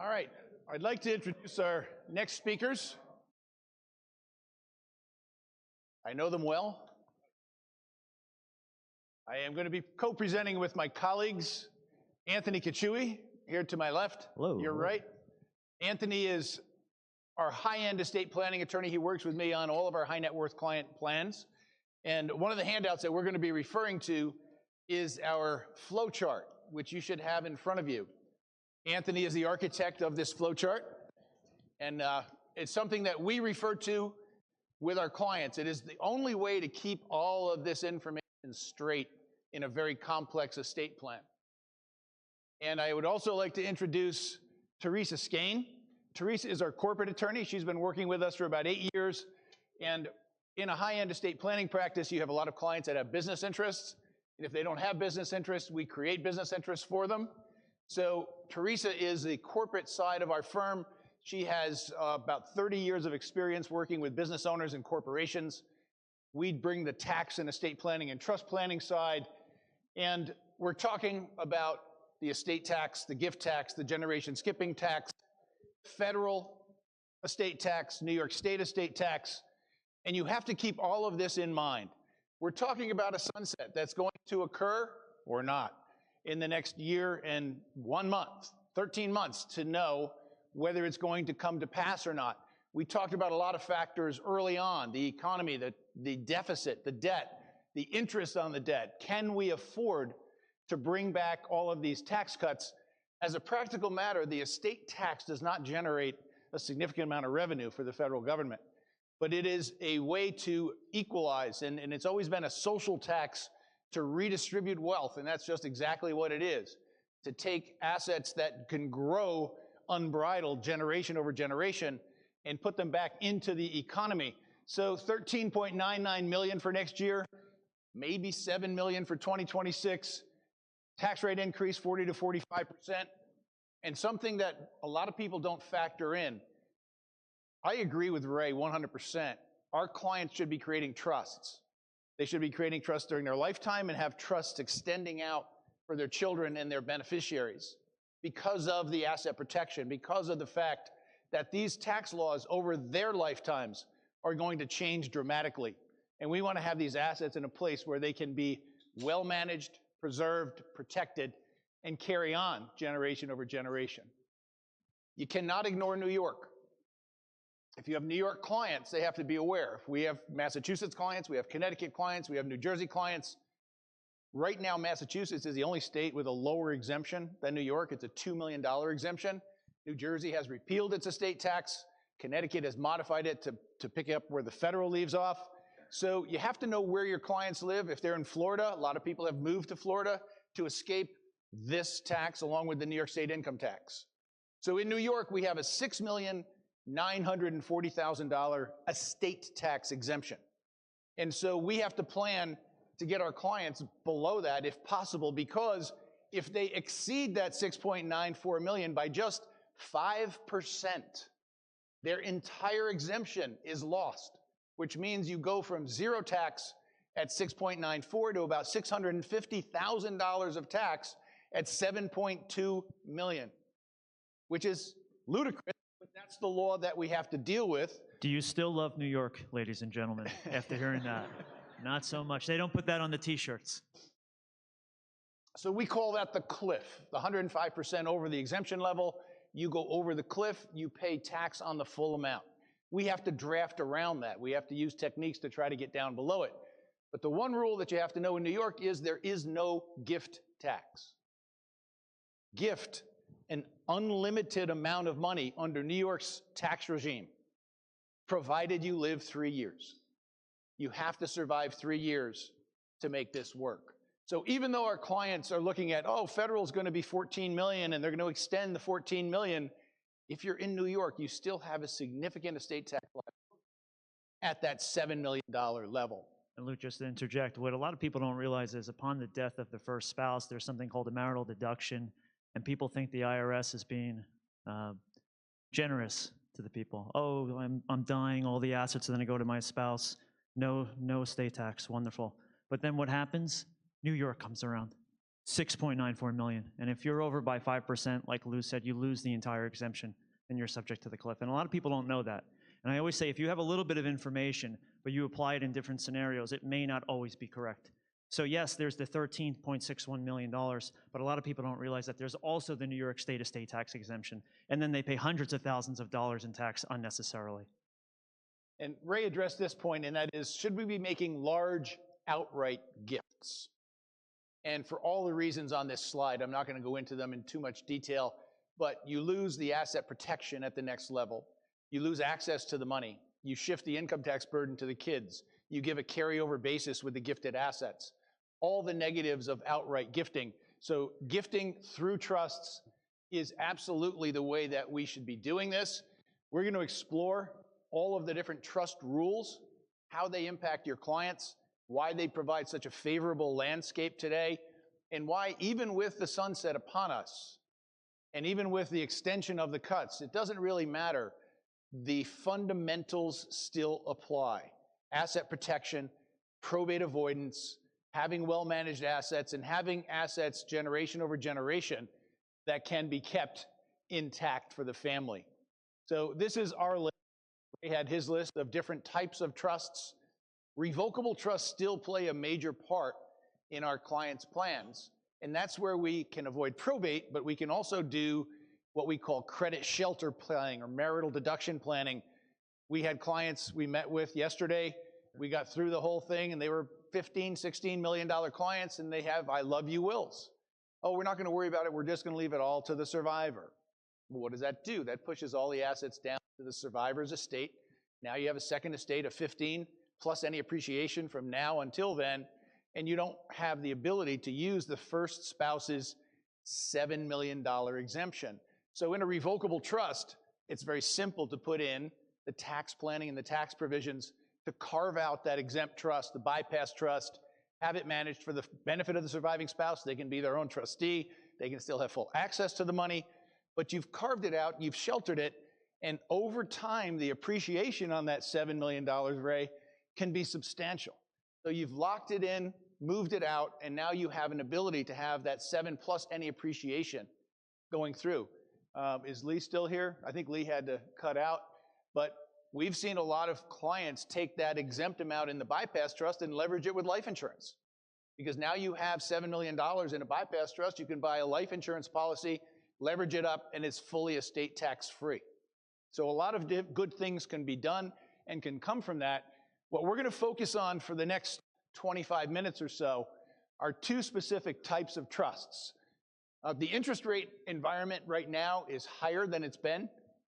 All right, I'd like to introduce our next speakers. I know them well. I am going to be co-presenting with my colleagues, Anthony Khatchoui, here to my left. Hello. You're right. Anthony is our high-end estate planning attorney. He works with me on all of our high net worth client plans. And one of the handouts that we're going to be referring to is our flow chart, which you should have in front of you. Anthony is the architect of this flow chart, and it's something that we refer to with our clients. It is the only way to keep all of this information straight in a very complex estate plan. And I would also like to introduce Teresa Skane. Teresa is our corporate attorney. She's been working with us for about 8 years. And in a high-end estate planning practice, you have a lot of clients that have business interests. And if they don't have business interests, we create business interests for them. So Teresa is the corporate side of our firm. She has about 30 years of experience working with business owners and corporations. We bring the tax and estate planning and trust planning side. And we're talking about the estate tax, the gift tax, the generation skipping tax, federal estate tax, New York State estate tax. And you have to keep all of this in mind. We're talking about a sunset that's going to occur or not in the next year and 1 month, 13 months to know whether it's going to come to pass or not. We talked about a lot of factors early on, the economy, the deficit, the debt, the interest on the debt. Can we afford to bring back all of these tax cuts? As a practical matter, the estate tax does not generate a significant amount of revenue for the federal government, but it is a way to equalize, and it's always been a social tax to redistribute wealth, and that's just exactly what it is, to take assets that can grow unbridled generation over generation and put them back into the economy. So 13.99 million for next year, maybe 7 million for 2026, tax rate increase 40 to 45%, and something that a lot of people don't factor in. I agree with Ray 100%. Our clients should be creating trusts. They should be creating trusts during their lifetime and have trusts extending out for their children and their beneficiaries because of the asset protection, because of the fact that these tax laws over their lifetimes are going to change dramatically. And we want to have these assets in a place where they can be well managed, preserved, protected, and carry on generation over generation. You cannot ignore New York. If you have New York clients, they have to be aware. If we have Massachusetts clients, we have Connecticut clients, we have New Jersey clients. Right now, Massachusetts is the only state with a lower exemption than New York. It's a $2 million exemption. New Jersey has repealed its estate tax. Connecticut has modified it to pick up where the federal leaves off. So you have to know where your clients live. If they're in Florida, a lot of people have moved to Florida to escape this tax along with the New York State income tax. So in New York, we have a $6,940,000 estate tax exemption. And so we have to plan to get our clients below that if possible, because if they exceed that 6.94 million by just 5%, their entire exemption is lost, which means you go from zero tax at 6.94 to about $650,000 of tax at 7.2 million, which is ludicrous, but that's the law that we have to deal with. Do you still love New York, ladies and gentlemen, after hearing that? Not so much. They don't put that on the t-shirts. So we call that the cliff, the 105% over the exemption level. You go over the cliff, you pay tax on the full amount. We have to draft around that. We have to use techniques to try to get down below it. But the one rule that you have to know in New York is there is no gift tax. Gift, an unlimited amount of money under New York's tax regime, provided you live 3 years. You have to survive 3 years to make this work. So even though our clients are looking at, oh, federal is going to be 14 million and they're going to extend the 14 million, if you're in New York, you still have a significant estate tax liability at that $7 million level. And Luke, just to interject, what a lot of people don't realize is upon the death of the first spouse, there's something called a marital deduction, and people think the IRS is being generous to the people. Oh, I'm dying, all the assets are going to go to my spouse. No estate tax, wonderful. But then what happens? New York comes around. 6.94 million. And if you're over by 5%, like Lou said, you lose the entire exemption and you're subject to the cliff. And a lot of people don't know that. And I always say, if you have a little bit of information, but you apply it in different scenarios, it may not always be correct. So yes, there's the $13.61 million, but a lot of people don't realize that there's also the New York State estate tax exemption, and then they pay hundreds of thousands of dollars in tax unnecessarily. And Ray addressed this point, and that is, should we be making large outright gifts? And for all the reasons on this slide, I'm not going to go into them in too much detail, but you lose the asset protection at the next level. You lose access to the money. You shift the income tax burden to the kids. You give a carryover basis with the gifted assets. All the negatives of outright gifting. So gifting through trusts is absolutely the way that we should be doing this. We're going to explore all of the different trust rules, how they impact your clients, why they provide such a favorable landscape today, and why even with the sunset upon us, and even with the extension of the cuts, it doesn't really matter. The fundamentals still apply. Asset protection, probate avoidance, having well-managed assets, and having assets generation over generation that can be kept intact for the family. So this is our list. He had his list of different types of trusts. Revocable trusts still play a major part in our clients' plans, and that's where we can avoid probate, but we can also do what we call credit shelter planning or marital deduction planning. We had clients we met with yesterday. We got through the whole thing, and they were $15, $16 million clients, and they have I love you wills. Oh, we're not going to worry about it. We're just going to leave it all to the survivor. Well, what does that do? That pushes all the assets down to the survivor's estate. Now you have a second estate of 15 plus any appreciation from now until then, and you don't have the ability to use the first spouse's $7 million exemption. So in a revocable trust, it's very simple to put in the tax planning and the tax provisions to carve out that exempt trust, the bypass trust, have it managed for the benefit of the surviving spouse. They can be their own trustee. They can still have full access to the money, but you've carved it out, you've sheltered it, and over time, the appreciation on that $7 million, Ray, can be substantial. So you've locked it in, moved it out, and now you have an ability to have that 7 plus any appreciation going through. Is Lee still here? I think Lee had to cut out, but we've seen a lot of clients take that exempt amount in the bypass trust and leverage it with life insurance. Because now you have $7 million in a bypass trust, you can buy a life insurance policy, leverage it up, and it's fully estate tax free. So a lot of good things can be done and can come from that. What we're going to focus on for the next 25 minutes or so are two specific types of trusts. The interest rate environment right now is higher than it's been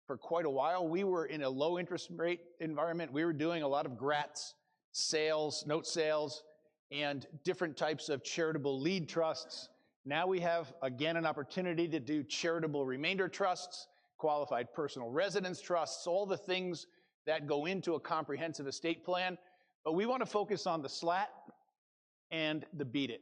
for quite a while. We were in a low interest rate environment. We were doing a lot of GRATs, sales, note sales, and different types of charitable lead trusts. Now we have, again, an opportunity to do charitable remainder trusts, qualified personal residence trusts, all the things that go into a comprehensive estate plan. But we want to focus on the SLAT and the Beat It.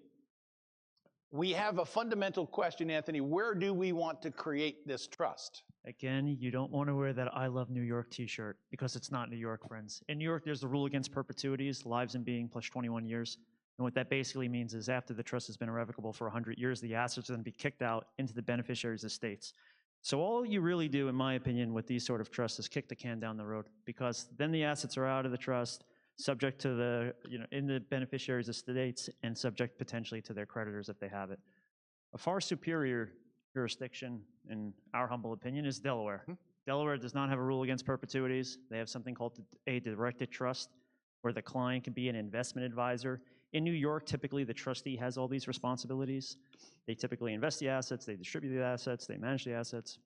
We have a fundamental question, Anthony. Where do we want to create this trust? Again, you don't want to wear that I love New York t-shirt because it's not New York, friends. In New York, there's the rule against perpetuities, lives in being plus 21 years. And what that basically means is after the trust has been irrevocable for 100 years, the assets are going to be kicked out into the beneficiary's estates. So all you really do, in my opinion, with these sort of trusts is kick the can down the road, because then the assets are out of the trust, subject to the, in the beneficiary's estates, and subject potentially to their creditors if they have it. A far superior jurisdiction, in our humble opinion, is Delaware. Delaware does not have a rule against perpetuities. They have something called a directed trust, where the client can be an investment advisor. In New York, typically the trustee has all these responsibilities. They typically invest the assets, they distribute the assets, they manage the assets.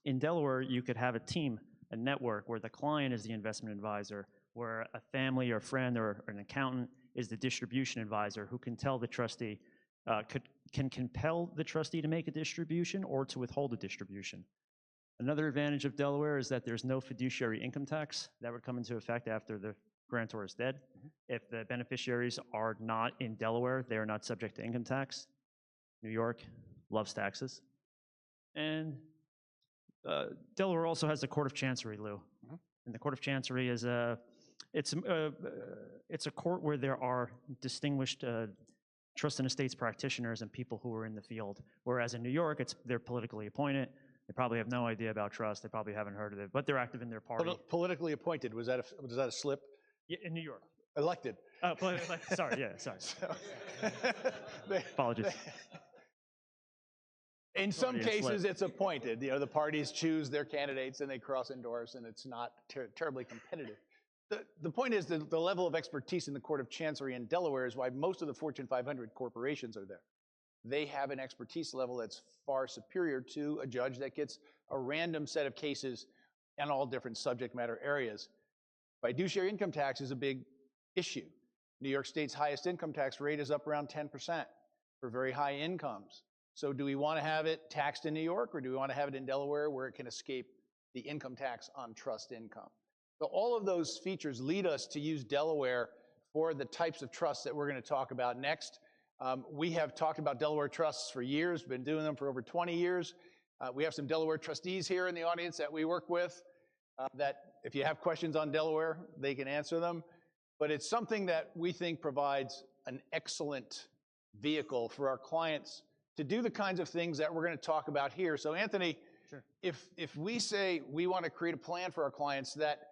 In Delaware, you could have a team, a network, where the client is the investment advisor, where a family or friend or an accountant is the distribution advisor who can tell the trustee, can compel the trustee to make a distribution or to withhold a distribution. Another advantage of Delaware is that there's no fiduciary income tax. That would come into effect after the grantor is dead. If the beneficiaries are not in Delaware, they are not subject to income tax. New York loves taxes. And Delaware also has the Court of Chancery, Lou. And the Court of Chancery is it's a court where there are distinguished trust and estates practitioners and people who are in the field. Whereas in New York, they're politically appointed. They probably have no idea about trust. They probably haven't heard of it, but they're active in their party. Politically appointed, was that a slip? Yeah, in New York. Elected. Oh, sorry, yeah, sorry. Apologies. In some cases, it's appointed. The parties choose their candidates and they cross-endorse, and it's not terribly competitive. The point is that the level of expertise in the Court of Chancery in Delaware is why most of the Fortune 500 corporations are there. They have an expertise level that's far superior to a judge that gets a random set of cases in all different subject matter areas. Fiduciary income tax is a big issue. New York State's highest income tax rate is up around 10% for very high incomes. So do we want to have it taxed in New York, or do we want to have it in Delaware where it can escape the income tax on trust income? So all of those features lead us to use Delaware for the types of trusts that we're going to talk about next. We have talked about Delaware trusts for years, been doing them for over 20 years. We have some Delaware trustees here in the audience that we work with that if you have questions on Delaware, they can answer them. But it's something that we think provides an excellent vehicle for our clients to do the kinds of things that we're going to talk about here. So Anthony, sure. If we say we want to create a plan for our clients that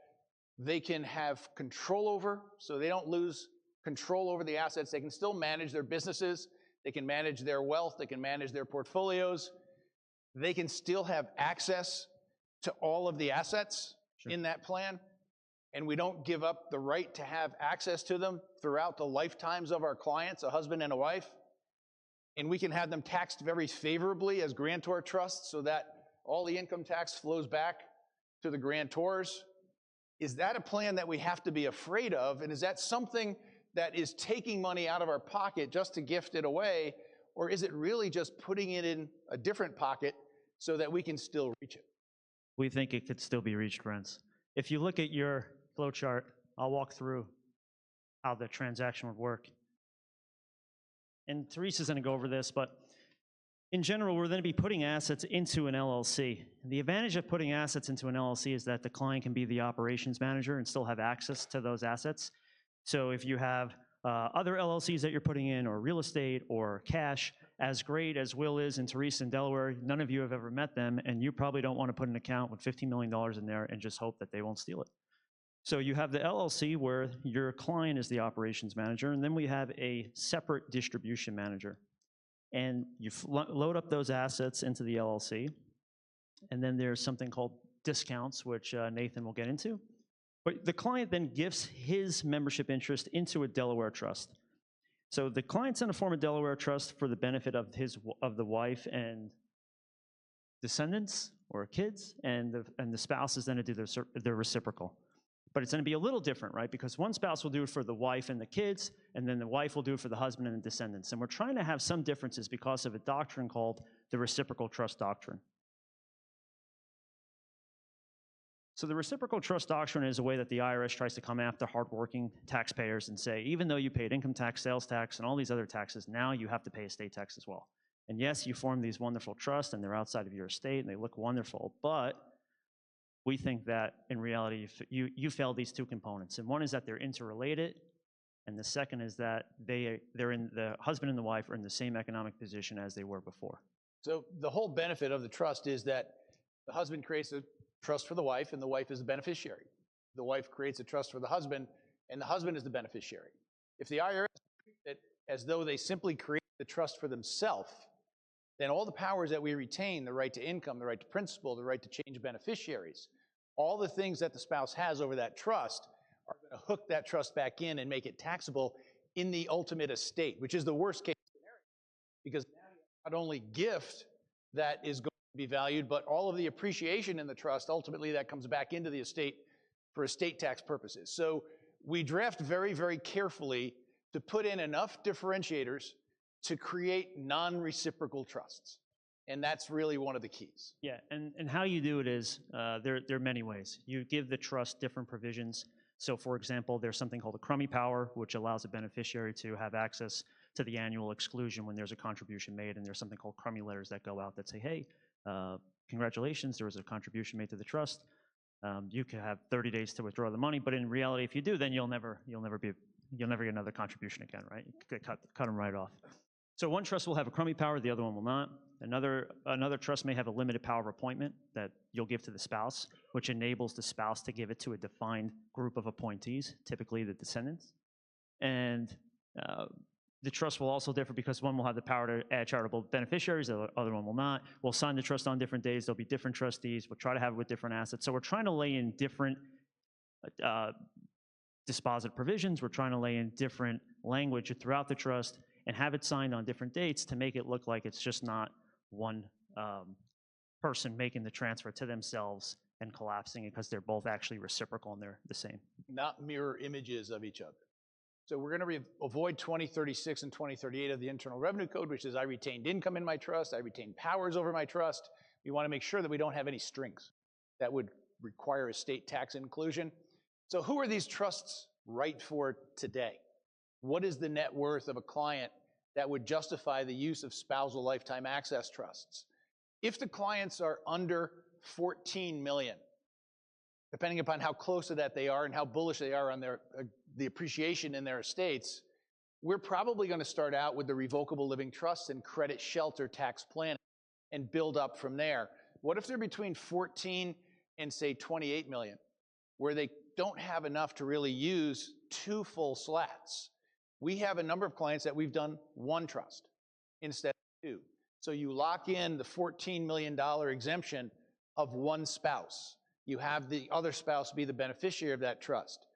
they can have control over, so they don't lose control over the assets, they can still manage their businesses, they can manage their wealth, they can manage their portfolios, they can still have access to all of the assets in that plan, and we don't give up the right to have access to them throughout the lifetimes of our clients, a husband and a wife, and we can have them taxed very favorably as grantor trusts so that all the income tax flows back to the grantors. Is that a plan that we have to be afraid of? And is that something that is taking money out of our pocket just to gift it away? Or is it really just putting it in a different pocket so that we can still reach it? We think it could still be reached, Renz. If you look at your flow chart, I'll walk through how the transaction would work. And Teresa's going to go over this, but in general, we're going to be putting assets into an LLC. The advantage of putting assets into an LLC is that the client can be the operations manager and still have access to those assets. So if you have other LLCs that you're putting in, or real estate, or cash, as great as Will is and Teresa in Delaware, none of you have ever met them, and you probably don't want to put an account with $15 million in there and just hope that they won't steal it. So you have the LLC where your client is the operations manager, and then we have a separate distribution manager. And you load up those assets into the LLC, and then there's something called discounts, which Nathan will get into. But the client then gifts his membership interest into a Delaware trust. So the client's in a form of Delaware trust for the benefit of the wife and descendants or kids, and the spouse is then to do their reciprocal. But it's going to be a little different, right? Because one spouse will do it for the wife and the kids, and then the wife will do it for the husband and the descendants. And we're trying to have some differences because of a doctrine called the reciprocal trust doctrine. So the reciprocal trust doctrine is a way that the IRS tries to come after hardworking taxpayers and say, even though you paid income tax, sales tax, and all these other taxes, now you have to pay estate tax as well. And yes, you form these wonderful trusts, and they're outside of your estate, and they look wonderful, but we think that in reality, you fail these two components. And one is that they're interrelated, and the second is that the husband and the wife are in the same economic position as they were before. So the whole benefit of the trust is that the husband creates a trust for the wife, and the wife is the beneficiary. The wife creates a trust for the husband, and the husband is the beneficiary. If the IRS treats it as though they simply create the trust for themselves, then all the powers that we retain, the right to income, the right to principal, the right to change beneficiaries, all the things that the spouse has over that trust are going to hook that trust back in and make it taxable in the ultimate estate, which is the worst case scenario, because now you have not only gift that is going to be valued, but all of the appreciation in the trust, ultimately that comes back into the estate for estate tax purposes. So we draft very, very carefully to put in enough differentiators to create non-reciprocal trusts. And that's really one of the keys. Yeah, and how you do it is, there are many ways. You give the trust different provisions. So for example, there's something called a crummy power, which allows a beneficiary to have access to the annual exclusion when there's a contribution made, and there's something called crummy letters that go out that say, hey, congratulations, there was a contribution made to the trust. You can have 30 days to withdraw the money, but in reality, if you do, then you'll never be you'll never get another contribution again, right? You cut them right off. So one trust will have a crummy power, the other one will not. Another trust may have a limited power of appointment that you'll give to the spouse, which enables the spouse to give it to a defined group of appointees, typically the descendants. And the trust will also differ because one will have the power to add charitable beneficiaries, the other one will not. We'll sign the trust on different days. There'll be different trustees. We'll try to have it with different assets. So we're trying to lay in different dispositive provisions. We're trying to lay in different language throughout the trust and have it signed on different dates to make it look like it's just not one person making the transfer to themselves and collapsing it, because they're both actually reciprocal and they're the same. Not mirror images of each other. So we're going to avoid 2036 and 2038 of the Internal Revenue Code, which is I retained income in my trust, I retained powers over my trust. We want to make sure that we don't have any strings that would require estate tax inclusion. So who are these trusts right for today? What is the net worth of a client that would justify the use of spousal lifetime access trusts? If the clients are under 14 million, depending upon how close to that they are and how bullish they are on the appreciation in their estates, we're probably going to start out with the revocable living trusts and credit shelter tax planning and build up from there. What if they're between 14 and say 28 million, where they don't have enough to really use 2 full SLATs? We have a number of clients that we've done 1 trust instead of 2. So you lock in the $14 million exemption of 1 spouse. You have the other spouse be the beneficiary of that trust.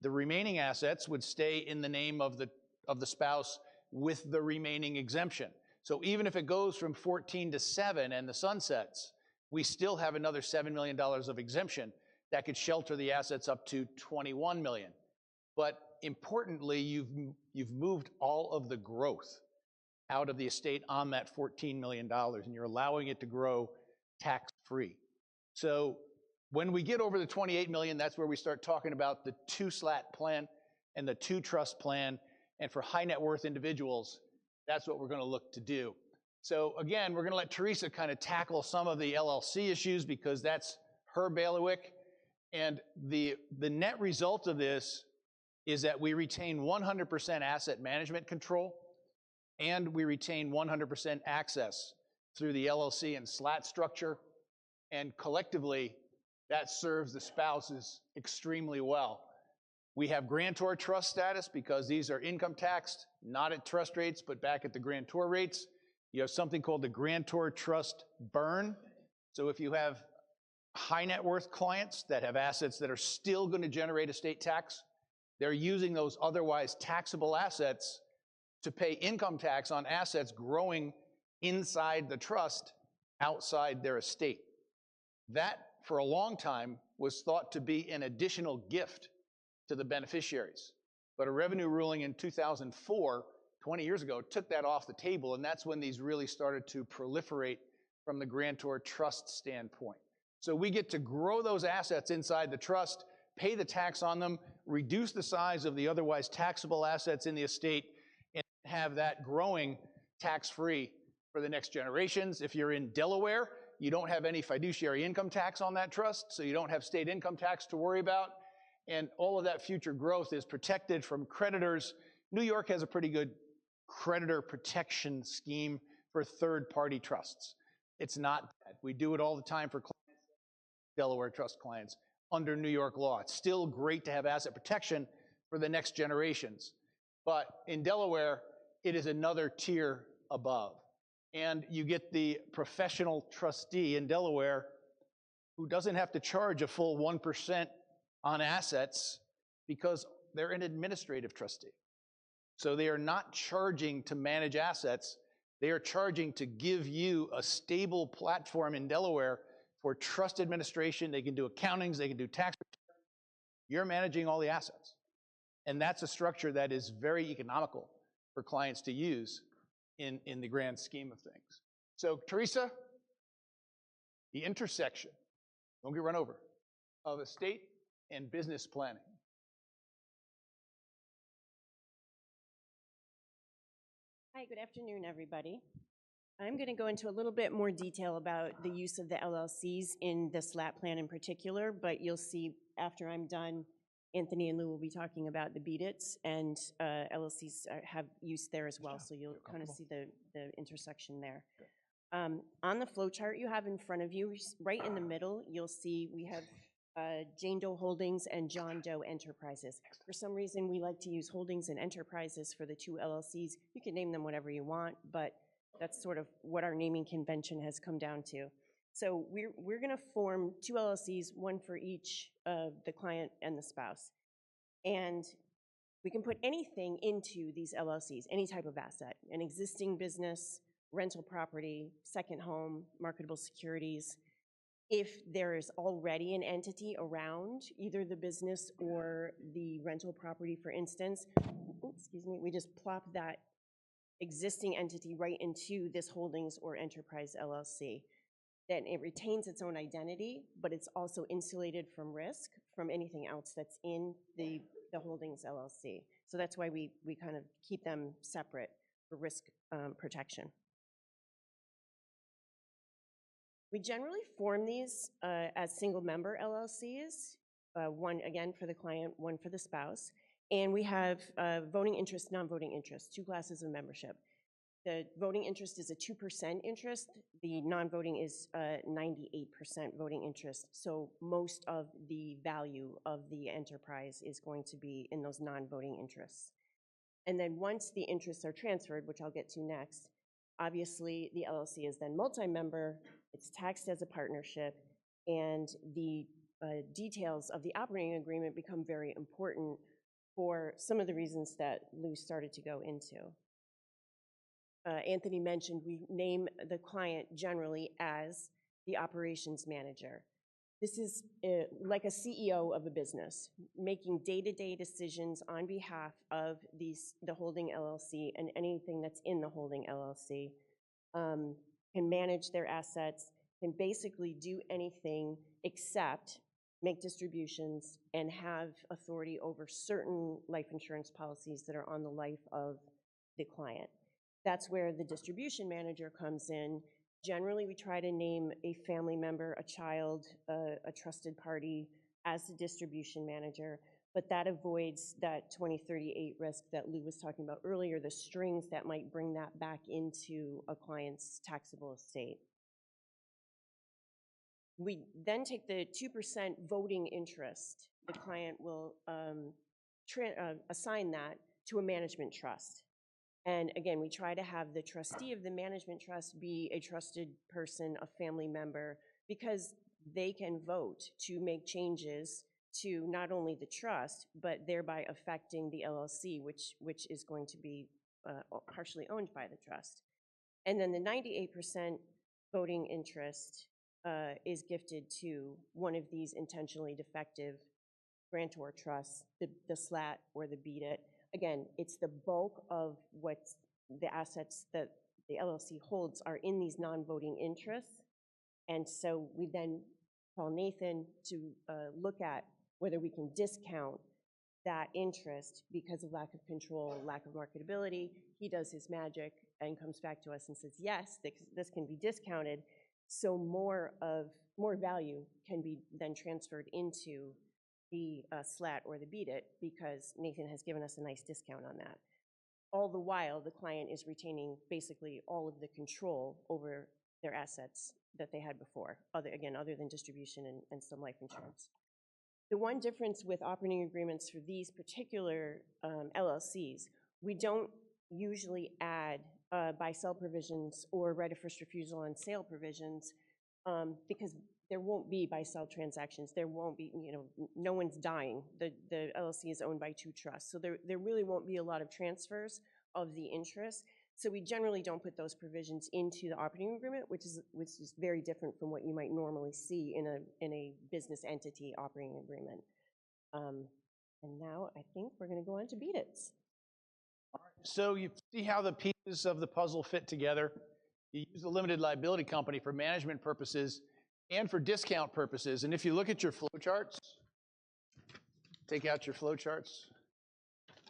The remaining assets would stay in the name of the spouse with the remaining exemption. So even if it goes from 14 to 7 and the sunsets, we still have another $7 million of exemption that could shelter the assets up to 21 million. But importantly, you've moved all of the growth out of the estate on that $14 million, and you're allowing it to grow tax-free. So when we get over the 28 million, that's where we start talking about the 2 SLAT plan and the 2 trust plan. And for high net worth individuals, that's what we're going to look to do. So again, we're going to let Teresa kind of tackle some of the LLC issues because that's her bailiwick. And the net result of this is that we retain 100% asset management control and we retain 100% access through the LLC and SLAT structure. And collectively, that serves the spouses extremely well. We have grantor trust status because these are income taxed, not at trust rates, but back at the grantor rates. You have something called the grantor trust burn. So if you have high net worth clients that have assets that are still going to generate estate tax, they're using those otherwise taxable assets to pay income tax on assets growing inside the trust outside their estate. That, for a long time, was thought to be an additional gift to the beneficiaries. But a revenue ruling in 2004, 20 years ago, took that off the table, and that's when these really started to proliferate from the grantor trust standpoint. So we get to grow those assets inside the trust, pay the tax on them, reduce the size of the otherwise taxable assets in the estate, and have that growing tax-free for the next generations. If you're in Delaware, you don't have any fiduciary income tax on that trust, so you don't have state income tax to worry about. And all of that future growth is protected from creditors. New York has a pretty good creditor protection scheme for third-party trusts. It's not bad. We do it all the time for clients, Delaware trust clients, under New York law. It's still great to have asset protection for the next generations. But in Delaware, it is another tier above. And you get the professional trustee in Delaware who doesn't have to charge a full 1% on assets because they're an administrative trustee. So they are not charging to manage assets. They are charging to give you a stable platform in Delaware for trust administration. They can do accountings, they can do tax returns. You're managing all the assets. And that's a structure that is very economical for clients to use in the grand scheme of things. So Teresa, the intersection, don't get run over, of estate and business planning. Hi, good afternoon, everybody. I'm going to go into a little bit more detail about the use of the LLCs in the SLAT plan in particular, but you'll see after I'm done Anthony and Lou will be talking about the BDGTs, and LLCs have use there as well, so you'll kind of see the intersection there. On the flow chart you have in front of you, right in the middle, you'll see we have Jane Doe Holdings and John Doe Enterprises. For some reason, we like to use Holdings and Enterprises for the two LLCs. You can name them whatever you want, but that's sort of what our naming convention has come down to. So we're gonna form two LLCs, one for each of the client and the spouse. And we can put anything into these LLCs, any type of asset, an existing business, rental property, second home, marketable securities. If there is already an entity around either the business or the rental property, for instance, we just plop that existing entity right into this Holdings or Enterprise LLC. Then it retains its own identity, but it's also insulated from risk from anything else that's in the Holdings LLC. So that's why we kind of keep them separate for risk protection. We generally form these as single member LLCs, one again for the client, one for the spouse. And we have voting interest, non-voting interest, two classes of membership. The voting interest is a 2% interest. The non-voting is 98% voting interest. So most of the value of the enterprise is going to be in those non-voting interests. And then once the interests are transferred, which I'll get to next, obviously the LLC is then multi-member, it's taxed as a partnership, and the details of the operating agreement become very important for some of the reasons that Lou started to go into. Anthony mentioned we name the client generally as the operations manager. This is like a CEO of a business, making day-to-day decisions on behalf of the holding LLC and anything that's in the holding LLC, can manage their assets, can basically do anything except make distributions and have authority over certain life insurance policies that are on the life of the client. That's where the distribution manager comes in. Generally, we try to name a family member, a child, a trusted party as the distribution manager, but that avoids that 2038 risk that Lou was talking about earlier, the strings that might bring that back into a client's taxable estate. We then take the 2% voting interest. The client will assign that to a management trust. And again, we try to have the trustee of the management trust be a trusted person, a family member, because they can vote to make changes to not only the trust, but thereby affecting the LLC, which is going to be partially owned by the trust. And then the 98% voting interest is gifted to one of these intentionally defective grantor trusts, the SLAT or the BDGT. Again, it's the bulk of what the assets that the LLC holds are in these non-voting interests. And so we then call Nathan to look at whether we can discount that interest because of lack of control, lack of marketability. He does his magic and comes back to us and says, yes, this can be discounted. So more value can be then transferred into the SLAT or the BDGT because Nathan has given us a nice discount on that. All the while, the client is retaining basically all of the control over their assets that they had before, other than distribution and some life insurance. The one difference with operating agreements for these particular LLCs, we don't usually add buy-sell provisions or right of first refusal on sale provisions because there won't be buy-sell transactions. There won't be, no one's dying. The LLC is owned by two trusts. So there really won't be a lot of transfers of the interest. So we generally don't put those provisions into the operating agreement, which is very different from what you might normally see in a business entity operating agreement. And now I think we're gonna go on to BDGTs. So you see how the pieces of the puzzle fit together. You use the limited liability company for management purposes and for discount purposes. And if you look at your flow charts, take out your flow charts,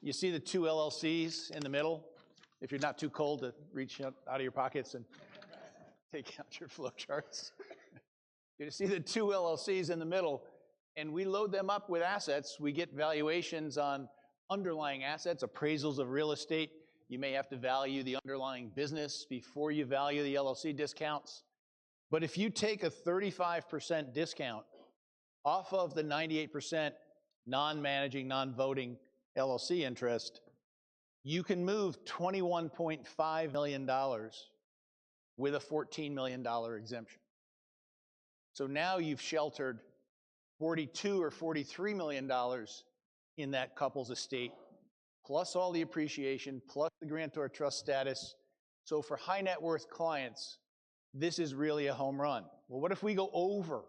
you see the two LLCs in the middle. If you're not too cold to reach out of your pockets and take out your flow charts. You see the two LLCs in the middle. and we load them up with assets. We get valuations on underlying assets, appraisals of real estate. You may have to value the underlying business before you value the LLC discounts. But if you take a 35% discount off of the 98% non-managing, non-voting LLC interest, you can move $21.5 million with a $14 million exemption. So now you've sheltered $42 or $43 million in that couple's estate, plus all the appreciation, plus the grantor trust status. So for high net worth clients, this is really a home run. Well, what if we go over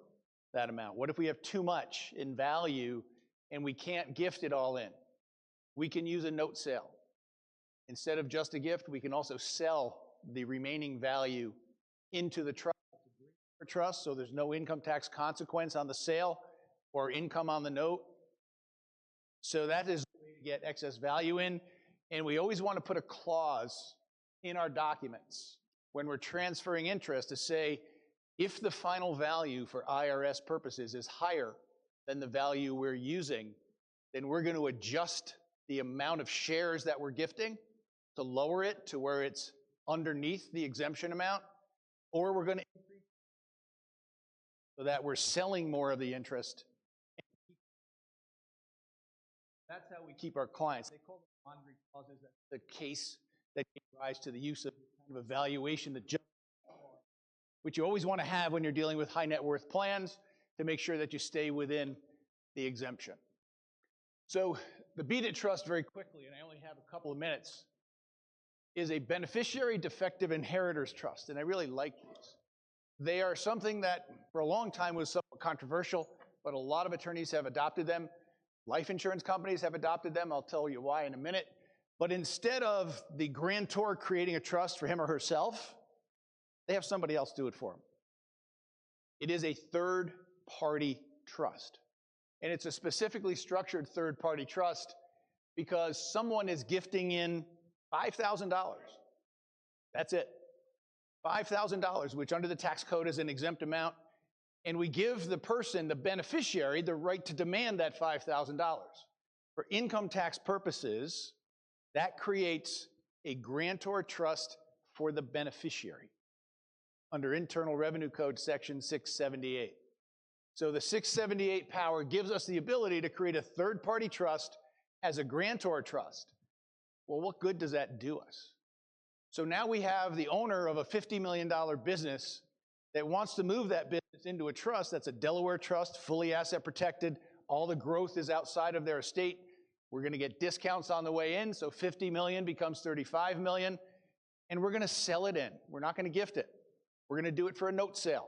that amount? What if we have too much in value and we can't gift it all in? We can use a note sale. Instead of just a gift, we can also sell the remaining value into the trust, so there's no income tax consequence on the sale or income on the note. So that is a way to get excess value in. And we always want to put a clause in our documents when we're transferring interest to say, if the final value for IRS purposes is higher than the value we're using, then we're going to adjust the amount of shares that we're gifting to lower it to where it's underneath the exemption amount, or we're going to increase so that we're selling more of the interest. That's how we keep our clients. They call them laundry clauses. That's the case that gives rise to the use of kind of a valuation that just, which you always want to have when you're dealing with high net worth plans to make sure that you stay within the exemption. So the BDGT trust, very quickly, and I only have a couple of minutes, is a beneficiary defective inheritors trust, and I really like these. They are something that for a long time was somewhat controversial, but a lot of attorneys have adopted them. Life insurance companies have adopted them. I'll tell you why in a minute. But instead of the grantor creating a trust for him or herself, they have somebody else do it for them. It is a third-party trust. And it's a specifically structured third-party trust because someone is gifting in $5,000. That's it. $5,000, which under the tax code is an exempt amount. And we give the person, the beneficiary, the right to demand that $5,000. For income tax purposes, that creates a grantor trust for the beneficiary under Internal Revenue Code Section 678. So the 678 power gives us the ability to create a third-party trust as a grantor trust. Well, what good does that do us? So now we have the owner of a $50 million business that wants to move that business into a trust that's a Delaware trust, fully asset protected. All the growth is outside of their estate. We're going to get discounts on the way in, so 50 million becomes 35 million, and we're going to sell it in. We're not going to gift it. We're going to do it for a note sale.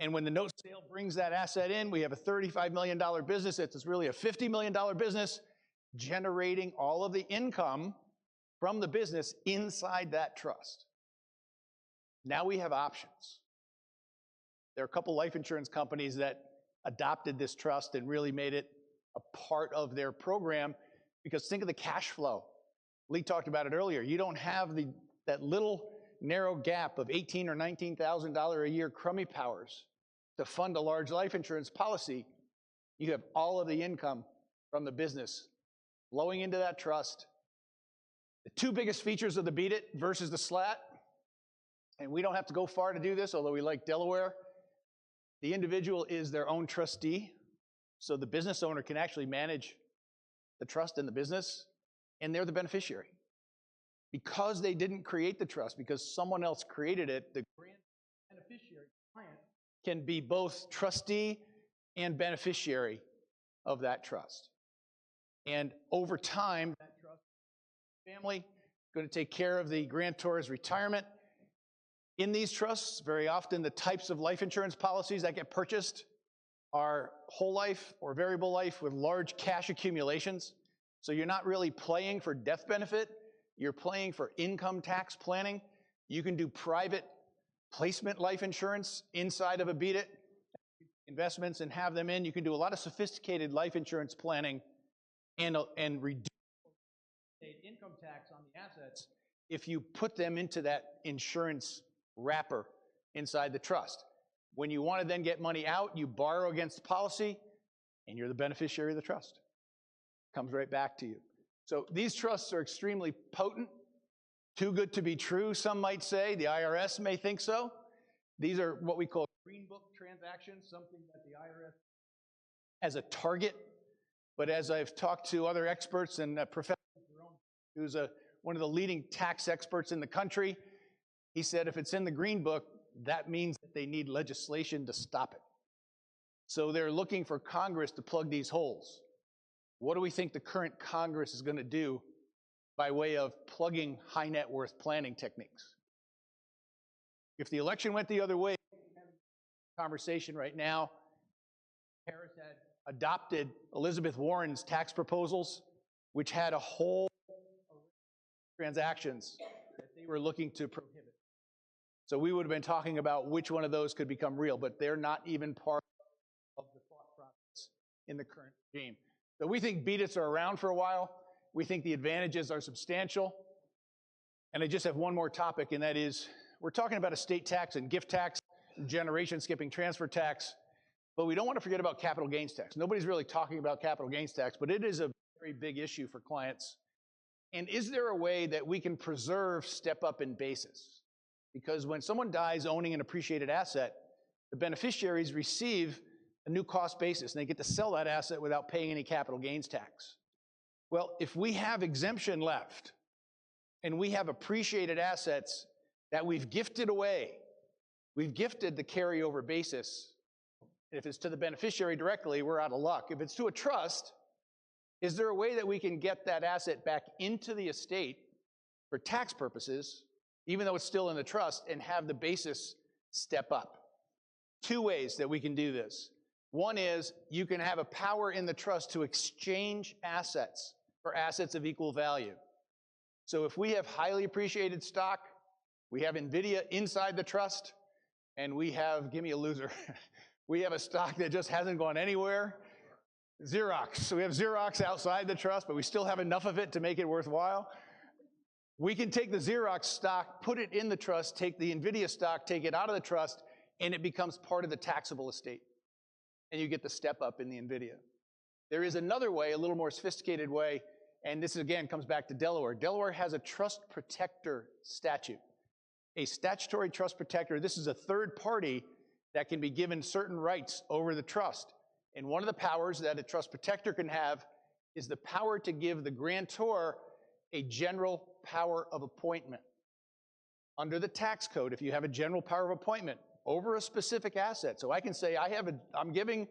And when the note sale brings that asset in, we have a $35 million business. It's really a $50 million business generating all of the income from the business inside that trust. Now we have options. There are a couple life insurance companies that adopted this trust and really made it a part of their program because think of the cash flow. Lee talked about it earlier. You don't have that little narrow gap of $18,000 or $19,000 a year crummy powers to fund a large life insurance policy. You have all of the income from the business flowing into that trust. The two biggest features of the BDGT versus the SLAT, and we don't have to go far to do this, although we like Delaware. The individual is their own trustee, so the business owner can actually manage the trust in the business, and they're the beneficiary. Because they didn't create the trust, because someone else created it, the beneficiary client can be both trustee and beneficiary of that trust. And over time, that trust family is going to take care of the grantor's retirement. In these trusts, very often the types of life insurance policies that get purchased are whole life or variable life with large cash accumulations. So you're not really playing for death benefit, you're playing for income tax planning. You can do private placement life insurance inside of a BDGT investments and have them in. You can do a lot of sophisticated life insurance planning and reduce income tax on the assets if you put them into that insurance wrapper inside the trust. When you want to then get money out, you borrow against the policy, and you're the beneficiary of the trust. Comes right back to you. So these trusts are extremely potent, too good to be true, some might say. The IRS may think so. These are what we call green book transactions, something that the IRS as a target. But as I've talked to other experts and Professor Jerome, who's one of the leading tax experts in the country, he said if it's in the green book, that means that they need legislation to stop it. So they're looking for Congress to plug these holes. What do we think the current Congress is going to do by way of plugging high net worth planning techniques? If the election went the other way, conversation right now, Harris had adopted Elizabeth Warren's tax proposals, which had a whole transactions that they were looking to prohibit. So we would have been talking about which one of those could become real, but they're not even part of the thought process in the current regime. So we think BDGTs are around for a while. We think the advantages are substantial. And I just have one more topic, and that is we're talking about estate tax and gift tax, generation skipping transfer tax, but we don't want to forget about capital gains tax. Nobody's really talking about capital gains tax, but it is a very big issue for clients. And is there a way that we can preserve step up in basis? Because when someone dies owning an appreciated asset, the beneficiaries receive a new cost basis, and they get to sell that asset without paying any capital gains tax. Well, if we have exemption left, and we have appreciated assets that we've gifted away, we've gifted the carryover basis. And if it's to the beneficiary directly, we're out of luck. If it's to a trust, is there a way that we can get that asset back into the estate for tax purposes, even though it's still in the trust, and have the basis step up? Two ways that we can do this. One is you can have a power in the trust to exchange assets for assets of equal value. So if we have highly appreciated stock, we have NVIDIA inside the trust, and we have, give me a loser, we have a stock that just hasn't gone anywhere, Xerox. So we have Xerox outside the trust, but we still have enough of it to make it worthwhile. We can take the Xerox stock, put it in the trust, take the NVIDIA stock, take it out of the trust, and it becomes part of the taxable estate. And you get the step up in the NVIDIA. There is another way, a little more sophisticated way, and this again comes back to Delaware. Delaware has a trust protector statute, a statutory trust protector. This is a third party that can be given certain rights over the trust. And one of the powers that a trust protector can have is the power to give the grantor a general power of appointment. Under the tax code, if you have a general power of appointment over a specific asset, so I can say I'm giving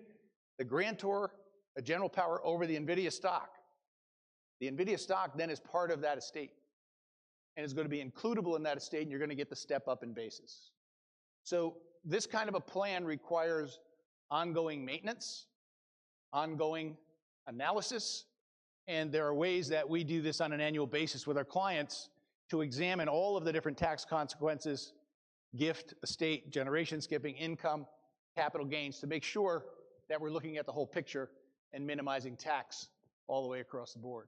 the grantor a general power over the NVIDIA stock. The NVIDIA stock then is part of that estate and is going to be includable in that estate, and you're going to get the step up in basis. So this kind of a plan requires ongoing maintenance, ongoing analysis, and there are ways that we do this on an annual basis with our clients to examine all of the different tax consequences, gift, estate, generation skipping, income, capital gains, to make sure that we're looking at the whole picture and minimizing tax all the way across the board.